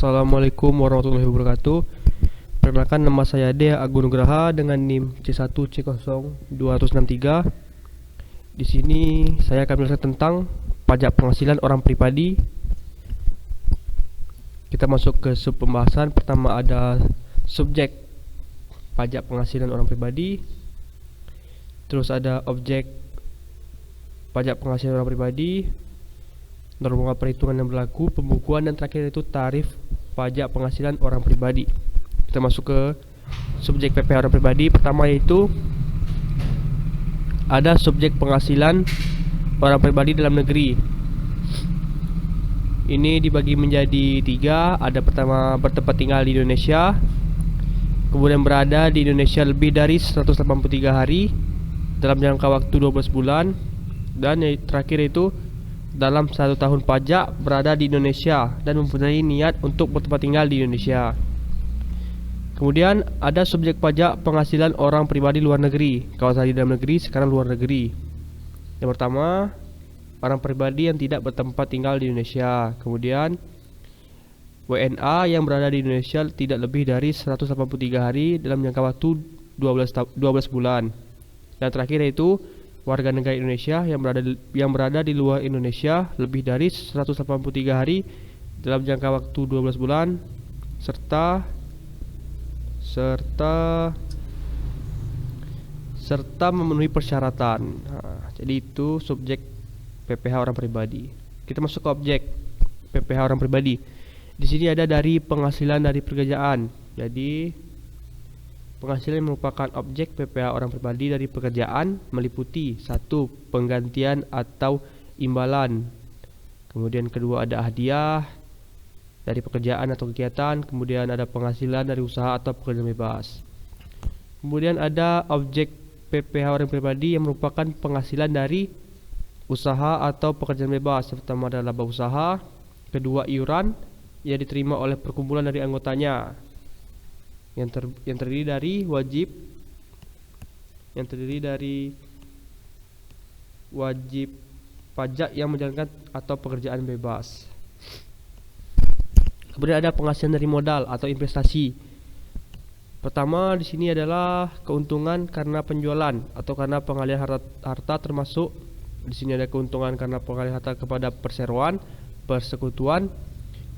Assalamualaikum warahmatullahi wabarakatuh. Perkenalkan, nama saya Dea Agung Nugraha dengan NIM C1C0263. Di sini saya akan menjelaskan tentang pajak penghasilan orang pribadi. Kita masuk ke sub pembahasan. Pertama ada subjek pajak penghasilan orang pribadi. Terus ada objek pajak penghasilan orang pribadi, norma perhitungan yang berlaku, pembukuan, dan terakhir itu tarif pajak penghasilan orang pribadi. Kita masuk ke subjek PPh orang pribadi. Pertama yaitu ada subjek penghasilan orang pribadi dalam negeri. Ini dibagi menjadi tiga. Ada pertama bertempat tinggal di Indonesia, kemudian berada di Indonesia lebih dari 183 hari dalam jangka waktu 12 bulan, dan yang terakhir itu dalam 1 tahun pajak berada di Indonesia dan mempunyai niat untuk bertempat tinggal di Indonesia. Kemudian ada subjek pajak penghasilan orang pribadi luar negeri. Kalau tadi dalam negeri, sekarang luar negeri. Yang pertama, orang pribadi yang tidak bertempat tinggal di Indonesia. Kemudian WNA yang berada di Indonesia tidak lebih dari 183 hari dalam jangka waktu 12 bulan. Dan terakhir yaitu warga negara Indonesia yang berada di luar Indonesia lebih dari 183 hari dalam jangka waktu 12 bulan serta memenuhi persyaratan. Jadi itu subjek PPh orang pribadi. Kita masuk ke objek PPh orang pribadi. Di sini ada dari penghasilan dari pekerjaan. Jadi penghasilan merupakan objek PPh orang pribadi dari pekerjaan meliputi 1. Penggantian atau imbalan. Kemudian kedua ada hadiah dari pekerjaan atau kegiatan. Kemudian ada penghasilan dari usaha atau pekerjaan bebas. Kemudian ada objek PPh orang pribadi yang merupakan penghasilan dari usaha atau pekerjaan bebas. Yang pertama adalah laba usaha. Kedua, iuran yang diterima oleh perkumpulan dari anggotanya yang terdiri dari wajib pajak yang menjalankan atau pekerjaan bebas. Kemudian ada penghasilan dari modal atau investasi. Pertama di sini adalah keuntungan karena penjualan atau karena pengalihan harta, termasuk di sini ada keuntungan karena pengalihan harta kepada perseroan, persekutuan.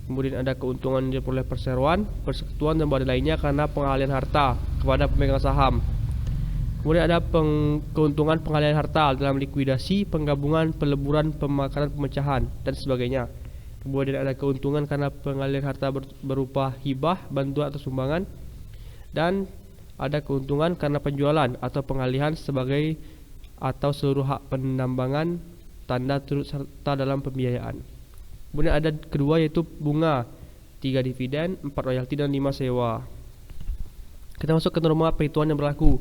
Kemudian ada keuntungan yang diperoleh perseroan, persekutuan, dan badan lainnya karena pengalihan harta kepada pemegang saham. Kemudian ada keuntungan pengalihan harta dalam likuidasi, penggabungan, peleburan, pemakaran, pemecahan, dan sebagainya. Kemudian ada keuntungan karena pengalihan harta berupa hibah, bantuan, atau sumbangan. Dan ada keuntungan karena penjualan atau pengalihan sebagai atau seluruh hak penambangan, tanda turut serta dalam pembiayaan. Kemudian ada kedua yaitu bunga, 3 dividen, 4 royalti, dan 5 sewa. Kita masuk ke norma perhitungan yang berlaku.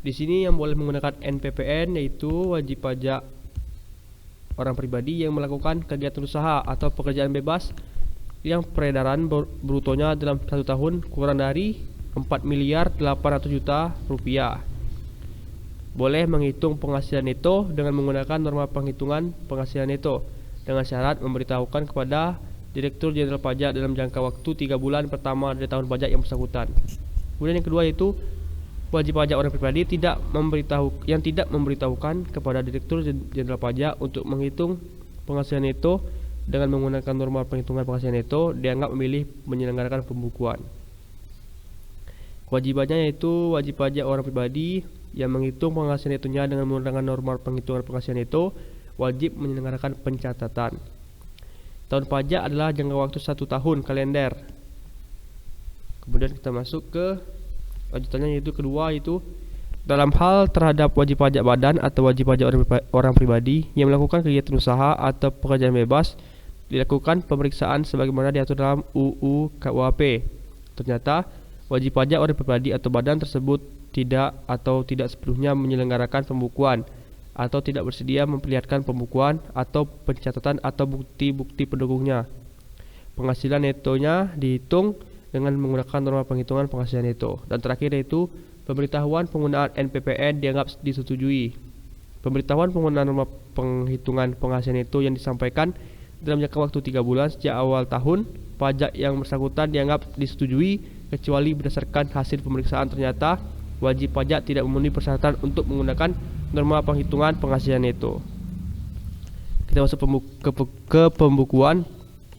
Di sini yang boleh menggunakan NPPN yaitu wajib pajak orang pribadi yang melakukan kegiatan usaha atau pekerjaan bebas yang peredaran brutonya dalam 1 tahun kurang dari 4.800.000.000 rupiah. Boleh menghitung penghasilan neto dengan menggunakan norma penghitungan penghasilan neto, dengan syarat memberitahukan kepada Direktur Jenderal Pajak dalam jangka waktu 3 bulan pertama dari tahun pajak yang bersangkutan. Kemudian yang kedua yaitu wajib pajak orang pribadi tidak memberitahukan kepada Direktur Jenderal Pajak untuk menghitung penghasilan neto dengan menggunakan norma penghitungan penghasilan neto dianggap memilih menyelenggarakan pembukuan. Kewajibannya yaitu wajib pajak orang pribadi yang menghitung penghasilan netonya dengan menggunakan norma penghitungan penghasilan neto wajib menyelenggarakan pencatatan. Tahun pajak adalah jangka waktu 1 tahun kalender. Kemudian kita masuk ke lanjutannya yaitu kedua, yaitu dalam hal terhadap wajib pajak badan atau wajib pajak orang pribadi yang melakukan kegiatan usaha atau pekerjaan bebas dilakukan pemeriksaan sebagaimana diatur dalam UU KUHP. Ternyata wajib pajak orang pribadi atau badan tersebut tidak sepenuhnya menyelenggarakan pembukuan atau tidak bersedia memperlihatkan pembukuan atau pencatatan atau bukti-bukti pendukungnya. Penghasilan netonya dihitung dengan menggunakan norma penghitungan penghasilan neto. Dan terakhir yaitu pemberitahuan penggunaan NPPN dianggap disetujui. Pemberitahuan penggunaan norma penghitungan penghasilan neto yang disampaikan dalam jangka waktu 3 bulan sejak awal tahun pajak yang bersangkutan dianggap disetujui, kecuali berdasarkan hasil pemeriksaan ternyata wajib pajak tidak memenuhi persyaratan untuk menggunakan norma penghitungan penghasilan neto. Kita masuk ke pembukuan.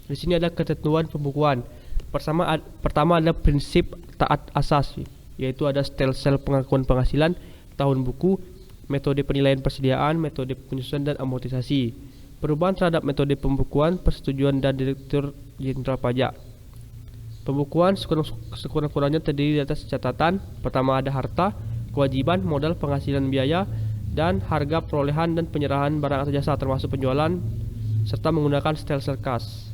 Di sini ada ketentuan pembukuan. Pertama ada prinsip taat asas, yaitu ada stelsel pengakuan penghasilan, tahun buku, metode penilaian persediaan, metode penyusunan dan amortisasi. Perubahan terhadap metode pembukuan, persetujuan dan Direktur Jenderal Pajak. Pembukuan sekurang-kurangnya terdiri atas catatan. Pertama ada harta, kewajiban, modal, penghasilan, biaya, dan harga perolehan dan penyerahan barang atau jasa termasuk penjualan, serta menggunakan stelsel kas.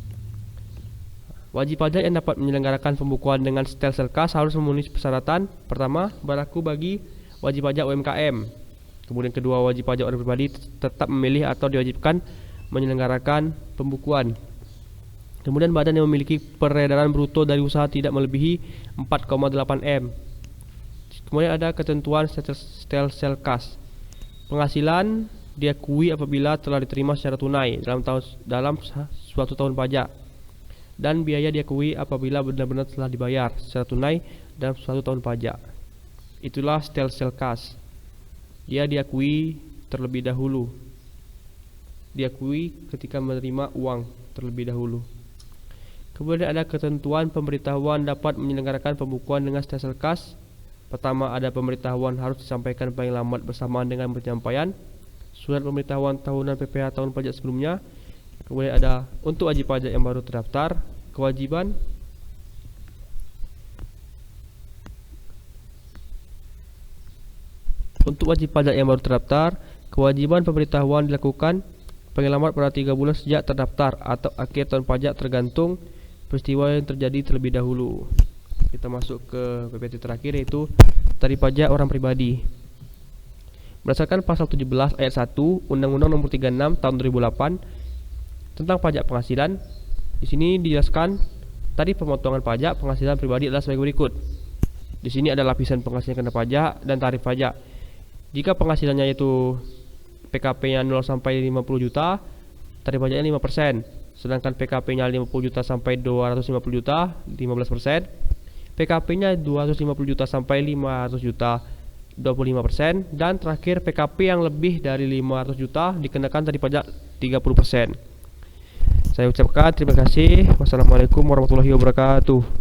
Wajib pajak yang dapat menyelenggarakan pembukuan dengan stelsel kas harus memenuhi persyaratan. Pertama, berlaku bagi wajib pajak UMKM. Kemudian kedua, wajib pajak orang pribadi tetap memilih atau diwajibkan menyelenggarakan pembukuan. Kemudian badan yang memiliki peredaran bruto dari usaha tidak melebihi 4,8 M. Kemudian ada ketentuan stelsel kas. Penghasilan diakui apabila telah diterima secara tunai dalam suatu tahun pajak, dan biaya diakui apabila benar-benar telah dibayar secara tunai dalam suatu tahun pajak. Itulah stelsel kas. Dia diakui terlebih dahulu. Diakui ketika menerima uang terlebih dahulu. Kemudian ada ketentuan pemberitahuan dapat menyelenggarakan pembukuan dengan stelsel kas. Pertama, ada pemberitahuan harus disampaikan paling lambat bersamaan dengan penyampaian surat pemberitahuan tahunan PPh tahun pajak sebelumnya. Kemudian ada untuk wajib pajak yang baru terdaftar, kewajiban kewajiban pemberitahuan dilakukan paling lambat pada 3 bulan sejak terdaftar atau akhir tahun pajak tergantung peristiwa yang terjadi terlebih dahulu. Kita masuk ke PPT terakhir, yaitu tarif pajak orang pribadi. Berdasarkan pasal 17 ayat 1 Undang-Undang Nomor 36 Tahun 2008 tentang pajak penghasilan, di sini dijelaskan tarif pemotongan pajak penghasilan pribadi adalah sebagai berikut. Di sini ada lapisan penghasilan kena pajak dan tarif pajak. Jika penghasilannya itu PKP-nya 0 sampai 50 juta, tarif pajaknya 5%. Sedangkan PKP-nya 50 juta sampai 250 juta, 15%. PKP-nya 250 juta sampai 500 juta, 25%. Dan terakhir PKP yang lebih dari 500 juta dikenakan tarif pajak 30%. Saya ucapkan terima kasih. Wassalamualaikum warahmatullahi wabarakatuh.